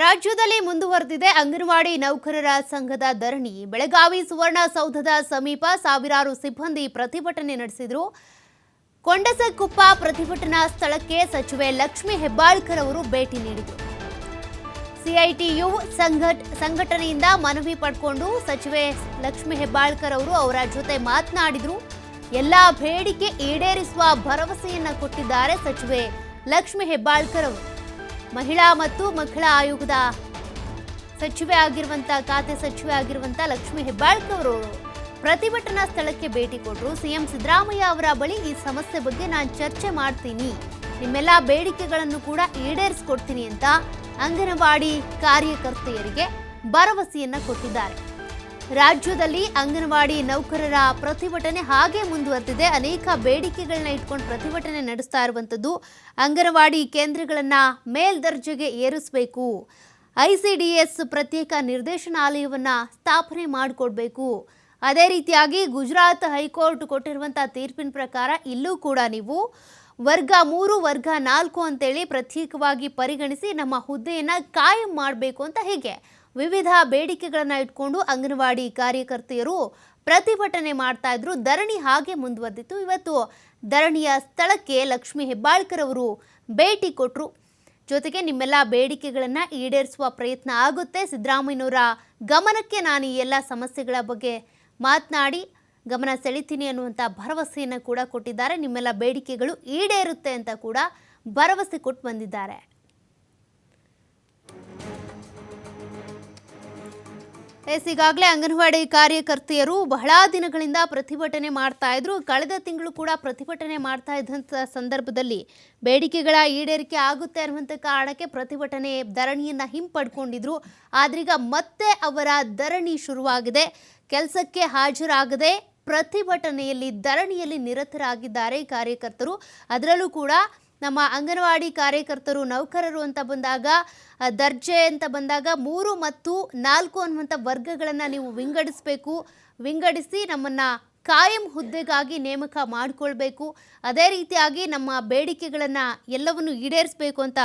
ರಾಜ್ಯದಲ್ಲಿ ಮುಂದುವರೆದಿದೆ ಅಂಗನವಾಡಿ ನೌಕರರ ಸಂಘದ ಧರಣಿ. ಬೆಳಗಾವಿ ಸುವರ್ಣಸೌಧದ ಸಮೀಪ ಸಾವಿರಾರು ಸಿಬ್ಬಂದಿ ಪ್ರತಿಭಟನೆ ನಡೆಸಿದರು. ಕೊಂಡಸಕೊಪ್ಪ ಪ್ರತಿಭಟನಾ ಸ್ಥಳಕ್ಕೆ ಸಚಿವೆ ಲಕ್ಷ್ಮಿ ಹೆಬ್ಬಾಳ್ಕರ್ ಅವರು ಭೇಟಿ ನೀಡಿದರು. ಸಿಐಟಿಯು ಸಂಘಟನೆಯಿಂದ ಮನವಿ ಪಡೆದುಕೊಂಡು ಸಚಿವೆ ಲಕ್ಷ್ಮಿ ಹೆಬ್ಬಾಳ್ಕರ್ ಅವರು ಅವರ ಜೊತೆ ಮಾತನಾಡಿದರು. ಎಲ್ಲ ಬೇಡಿಕೆ ಈಡೇರಿಸುವ ಭರವಸೆಯನ್ನ ಕೊಟ್ಟಿದ್ದಾರೆ ಸಚಿವೆ ಲಕ್ಷ್ಮಿ ಹೆಬ್ಬಾಳ್ಕರ್ ಅವರು. ಮಹಿಳಾ ಮತ್ತು ಮಕ್ಕಳ ಆಯೋಗದ ಖಾತೆ ಸಚಿವೆ ಆಗಿರುವಂತಹ ಲಕ್ಷ್ಮಿ ಹೆಬ್ಬಾಳ್ಕರ್ ಅವರು ಪ್ರತಿಭಟನಾ ಸ್ಥಳಕ್ಕೆ ಭೇಟಿ ಕೊಟ್ಟರು. ಸಿಎಂ ಸಿದ್ದರಾಮಯ್ಯ ಅವರ ಬಳಿ ಈ ಸಮಸ್ಯೆ ಬಗ್ಗೆ ನಾನು ಚರ್ಚೆ ಮಾಡ್ತೀನಿ, ನಿಮ್ಮೆಲ್ಲ ಬೇಡಿಕೆಗಳನ್ನು ಕೂಡ ಈಡೇರಿಸಿಕೊಡ್ತೀನಿ ಅಂತ ಅಂಗನವಾಡಿ ಕಾರ್ಯಕರ್ತೆಯರಿಗೆ ಭರವಸೆಯನ್ನ ಕೊಟ್ಟಿದ್ದಾರೆ. ರಾಜ್ಯದಲ್ಲಿ ಅಂಗನವಾಡಿ ನೌಕರರ ಪ್ರತಿಭಟನೆ ಹಾಗೆ ಮುಂದುವರೆದಿದೆ. ಅನೇಕ ಬೇಡಿಕೆಗಳನ್ನ ಇಟ್ಕೊಂಡು ಪ್ರತಿಭಟನೆ ನಡೆಸ್ತಾ ಇರುವಂಥದ್ದು. ಅಂಗನವಾಡಿ ಕೇಂದ್ರಗಳನ್ನು ಮೇಲ್ದರ್ಜೆಗೆ ಏರಿಸಬೇಕು, ಐಸಿಡಿಎಸ್ ಪ್ರತ್ಯೇಕ ನಿರ್ದೇಶನಾಲಯವನ್ನು ಸ್ಥಾಪನೆ ಮಾಡಿಕೊಡ್ಬೇಕು. ಅದೇ ರೀತಿಯಾಗಿ ಗುಜರಾತ್ ಹೈಕೋರ್ಟ್ ಕೊಟ್ಟಿರುವಂಥ ತೀರ್ಪಿನ ಪ್ರಕಾರ ಇಲ್ಲೂ ಕೂಡ ನೀವು ವರ್ಗ 3 ವರ್ಗ 4 ಅಂತೇಳಿ ಪ್ರತ್ಯೇಕವಾಗಿ ಪರಿಗಣಿಸಿ ನಮ್ಮ ಹುದ್ದೆಯನ್ನು ಕಾಯಂ ಮಾಡಬೇಕು ಅಂತ ಹೀಗೆ ವಿವಿಧ ಬೇಡಿಕೆಗಳನ್ನು ಇಟ್ಕೊಂಡು ಅಂಗನವಾಡಿ ಕಾರ್ಯಕರ್ತೆಯರು ಪ್ರತಿಭಟನೆ ಮಾಡ್ತಾ ಇದ್ರು. ಧರಣಿ ಹಾಗೆ ಮುಂದುವರೆದಿತ್ತು. ಇವತ್ತು ಧರಣಿಯ ಸ್ಥಳಕ್ಕೆ ಲಕ್ಷ್ಮಿ ಹೆಬ್ಬಾಳ್ಕರ್ ಅವರು ಭೇಟಿ ಕೊಟ್ಟರು. ಜೊತೆಗೆ ನಿಮ್ಮೆಲ್ಲ ಬೇಡಿಕೆಗಳನ್ನು ಈಡೇರಿಸುವ ಪ್ರಯತ್ನ ಆಗುತ್ತೆ, ಸಿದ್ದರಾಮಯ್ಯನವರ ಗಮನಕ್ಕೆ ನಾನು ಈ ಎಲ್ಲ ಸಮಸ್ಯೆಗಳ ಬಗ್ಗೆ ಮಾತನಾಡಿ ಗಮನ ಸೆಳಿತೀನಿ ಅನ್ನುವಂಥ ಭರವಸೆಯನ್ನು ಕೂಡ ಕೊಟ್ಟಿದ್ದಾರೆ. ನಿಮ್ಮೆಲ್ಲ ಬೇಡಿಕೆಗಳು ಈಡೇರುತ್ತೆ ಅಂತ ಕೂಡ ಭರವಸೆ ಕೊಟ್ಟು ಬಂದಿದ್ದಾರೆ. ಈಗಾಗಲೇ ಅಂಗನವಾಡಿ ಕಾರ್ಯಕರ್ತೆಯರು ಬಹಳ ದಿನಗಳಿಂದ ಪ್ರತಿಭಟನೆ ಮಾಡ್ತಾ ಇದ್ರು. ಕಳೆದ ತಿಂಗಳು ಕೂಡ ಪ್ರತಿಭಟನೆ ಮಾಡ್ತಾ ಇದ್ದಂಥ ಸಂದರ್ಭದಲ್ಲಿ ಬೇಡಿಕೆಗಳ ಈಡೇರಿಕೆ ಆಗುತ್ತೆ ಅನ್ನುವಂಥ ಕಾರಣಕ್ಕೆ ಪ್ರತಿಭಟನೆ ಧರಣಿಯನ್ನು ಹಿಂಪಡ್ಕೊಂಡಿದ್ರು. ಆದ್ರೀಗ ಮತ್ತೆ ಅವರ ಧರಣಿ ಶುರುವಾಗಿದೆ. ಕೆಲಸಕ್ಕೆ ಹಾಜರಾಗದೆ ಪ್ರತಿಭಟನೆಯಲ್ಲಿ ಧರಣಿಯಲ್ಲಿ ನಿರತರಾಗಿದ್ದಾರೆ ಕಾರ್ಯಕರ್ತರು. ಅದರಲ್ಲೂ ಕೂಡ ನಮ್ಮ ಅಂಗನವಾಡಿ ಕಾರ್ಯಕರ್ತರು ನೌಕರರು ಅಂತ ಬಂದಾಗ ದರ್ಜೆ ಅಂತ ಬಂದಾಗ 3 ಮತ್ತು 4 ಅನ್ನುವಂಥ ವರ್ಗಗಳನ್ನು ನೀವು ವಿಂಗಡಿಸಿ ನಮ್ಮನ್ನು ಕಾಯಂ ಹುದ್ದೆಗಾಗಿ ನೇಮಕ ಮಾಡಿಕೊಳ್ಬೇಕು. ಅದೇ ರೀತಿಯಾಗಿ ನಮ್ಮ ಬೇಡಿಕೆಗಳನ್ನು ಎಲ್ಲವನ್ನು ಈಡೇರಿಸಬೇಕು ಅಂತ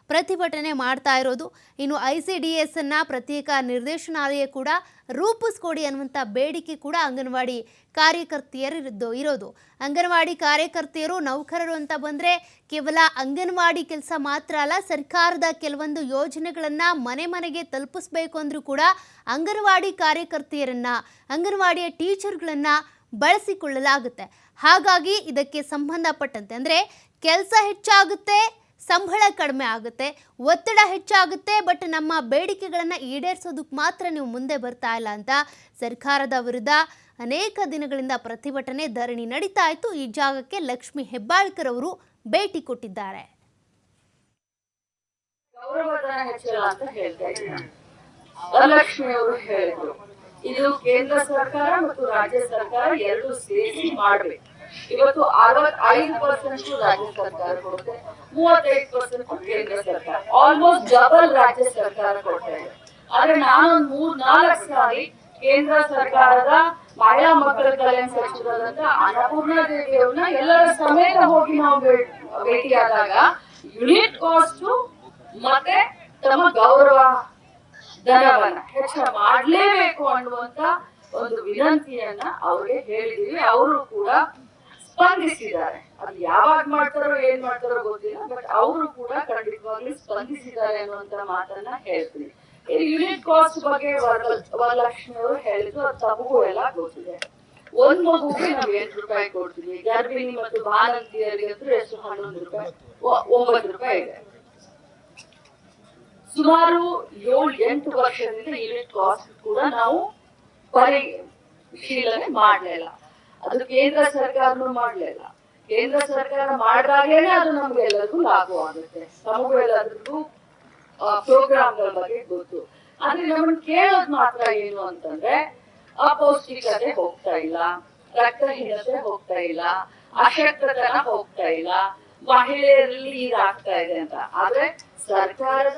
ಪ್ರತಿಭಟನೆ ಮಾಡ್ತಾ ಇರೋದು. ಇನ್ನು ICDS ಪ್ರತ್ಯೇಕ ನಿರ್ದೇಶನಾಲಯ ಕೂಡ ರೂಪಿಸ್ಕೊಡಿ ಅನ್ನುವಂಥ ಬೇಡಿಕೆ ಕೂಡ ಅಂಗನವಾಡಿ ಕಾರ್ಯಕರ್ತೆಯರು ಇರೋದು. ಅಂಗನವಾಡಿ ಕಾರ್ಯಕರ್ತೆಯರು ನೌಕರರು ಅಂತ ಬಂದರೆ ಕೇವಲ ಅಂಗನವಾಡಿ ಕೆಲಸ ಮಾತ್ರ ಅಲ್ಲ, ಸರ್ಕಾರದ ಕೆಲವೊಂದು ಯೋಜನೆಗಳನ್ನು ಮನೆ ಮನೆಗೆ ತಲುಪಿಸ್ಬೇಕು ಅಂದರೂ ಕೂಡ ಅಂಗನವಾಡಿ ಕಾರ್ಯಕರ್ತೆಯರನ್ನು, ಅಂಗನವಾಡಿಯ ಟೀಚರ್ಗಳನ್ನು ಬಳಸಿಕೊಳ್ಳಲಾಗುತ್ತೆ. ಹಾಗಾಗಿ ಇದಕ್ಕೆ ಸಂಬಂಧಪಟ್ಟಂತೆ ಅಂದರೆ ಕೆಲಸ ಹೆಚ್ಚಾಗುತ್ತೆ, ಸಂಬಳ ಕಡಿಮೆ ಆಗುತ್ತೆ, ಒತ್ತಡ ಹೆಚ್ಚಾಗುತ್ತೆ, ಬಟ್ ನಮ್ಮ ಬೇಡಿಕೆಗಳನ್ನು ಈಡೇರಿಸೋದಕ್ಕೆ ಮಾತ್ರ ನೀವು ಮುಂದೆ ಬರ್ತಾ ಇಲ್ಲ ಅಂತ ಸರ್ಕಾರದ ವಿರುದ್ಧ ಅನೇಕ ದಿನಗಳಿಂದ ಪ್ರತಿಭಟನೆ ಧರಣಿ ನಡೀತಾ ಇತ್ತು. ಈ ಜಾಗಕ್ಕೆ ಲಕ್ಷ್ಮಿ ಹೆಬ್ಬಾಳ್ಕರ್ ಅವರು ಭೇಟಿ ಕೊಟ್ಟಿದ್ದಾರೆ. ಇದು ಕೇಂದ್ರ ಸರ್ಕಾರ ಮತ್ತು ರಾಜ್ಯ ಸರ್ಕಾರ ಎರಡು ಸೇರಿ ಮಾಡಬೇಕು. ಇವತ್ತು 65% ರಾಜ್ಯ ಸರ್ಕಾರ ಕೊಡುತ್ತೆ, 35% ಕೇಂದ್ರ ಸರ್ಕಾರ, ಆಲ್ಮೋಸ್ಟ್ ಡಬಲ್ ರಾಜ್ಯ ಸರ್ಕಾರ ಕೊಡ್ತಾ ಇದೆ. ಆದ್ರೆ ನಾನು 3-4 ಸಾರಿ ಕೇಂದ್ರ ಸರ್ಕಾರದ ಮಹಿಳಾ ಮಕ್ಕಳ ಕಲ್ಯಾಣ ಸಚಿವರಾದಂತ ಅನ್ನಪೂರ್ಣ ದೇವಿಯವ್ರನ್ನ ಎಲ್ಲರ ಸಮೇತ ಹೋಗಿ ನಾವು ಭೇಟಿಯಾದಾಗ ಯೂನಿಟ್ ಕಾಸ್ಟ್ ಮತ್ತೆ ತಮ್ಮ ಗೌರವ ಧನವನ್ನ ಹೆಚ್ಚಳ ಮಾಡ್ಲೇಬೇಕು ಅನ್ನುವಂತ ಒಂದು ವಿನಂತಿಯನ್ನ ಅವ್ರಿಗೆ ಹೇಳಿದೀವಿ. ಅವರು ಕೂಡ ಸ್ಪಂದಿಸಿದ್ದಾರೆ. ಅದು ಯಾವಾಗ ಮಾಡ್ತಾರೋ ಏನ್ ಮಾಡ್ತಾರೋ ಗೊತ್ತಿಲ್ಲ, ಬಟ್ ಅವರು ಕೂಡ ಖಂಡಿತವಾಗ್ಲೂ ಸ್ಪಂದಿಸಿದ್ದಾರೆ ಅನ್ನುವಂತ ಮಾತನ್ನ ಹೇಳ್ತೀನಿ. ಯೂನಿಟ್ ಕಾಸ್ಟ್ ಬಗ್ಗೆ ವರಲಕ್ಷ್ಮಿ ಅವರು ಹೇಳಿದ್ರು, ಅದು ತಮಗೂ ಎಲ್ಲ ಗೊತ್ತಿದೆ. ಒಂದ್ ಮಗುಗೆ ನಾವು 8 ರೂಪಾಯಿ ಕೊಡ್ತೀವಿ, ಗರ್ಭಿಣಿ ಮತ್ತು ಬಾಣಂತಿಯರಿಗಂತೂ ಎಷ್ಟು 11 ರೂಪಾಯಿ 9 ರೂಪಾಯಿ ಇದೆ. ಸುಮಾರು 7-8 ವರ್ಷದಿಂದ ಯೂನಿಟ್ ಕಾಸ್ಟ್ ಕೂಡ ನಾವು ಪರಿಶೀಲನೆ ಮಾಡಲಿಲ್ಲ. ಅದು ಕೇಂದ್ರ ಸರ್ಕಾರನೂ ಮಾಡಲಿಲ್ಲ. ಕೇಂದ್ರ ಸರ್ಕಾರ ಮಾಡಿದಾಗೇನೆ ಅದು ನಮ್ಗೆಲ್ಲರಿಗೂ ಲಾಭ ಆಗುತ್ತೆ. ನಮಗೂ ಎಲ್ಲರಿಗೂ ಪ್ರೋಗ್ರಾಮ್ಗಳ ಬಗ್ಗೆ ಗೊತ್ತು. ಆದ್ರೆ ನಮ್ಮನ್ನ ಕೇಳೋದು ಮಾತ್ರ ಏನು ಅಂತಂದ್ರೆ ಅಪೌಷ್ಟಿಕತೆ ಹೋಗ್ತಾ ಇಲ್ಲ, ರಕ್ತಹೀನತೆ ಹೋಗ್ತಾ ಇಲ್ಲ, ಅಶಕ್ತತನ ಹೋಗ್ತಾ ಇಲ್ಲ, ಮಹಿಳೆಯರಲ್ಲಿ ಇದಾಗ್ತಾ ಇದೆ ಅಂತ. ಆದ್ರೆ ಸರ್ಕಾರದ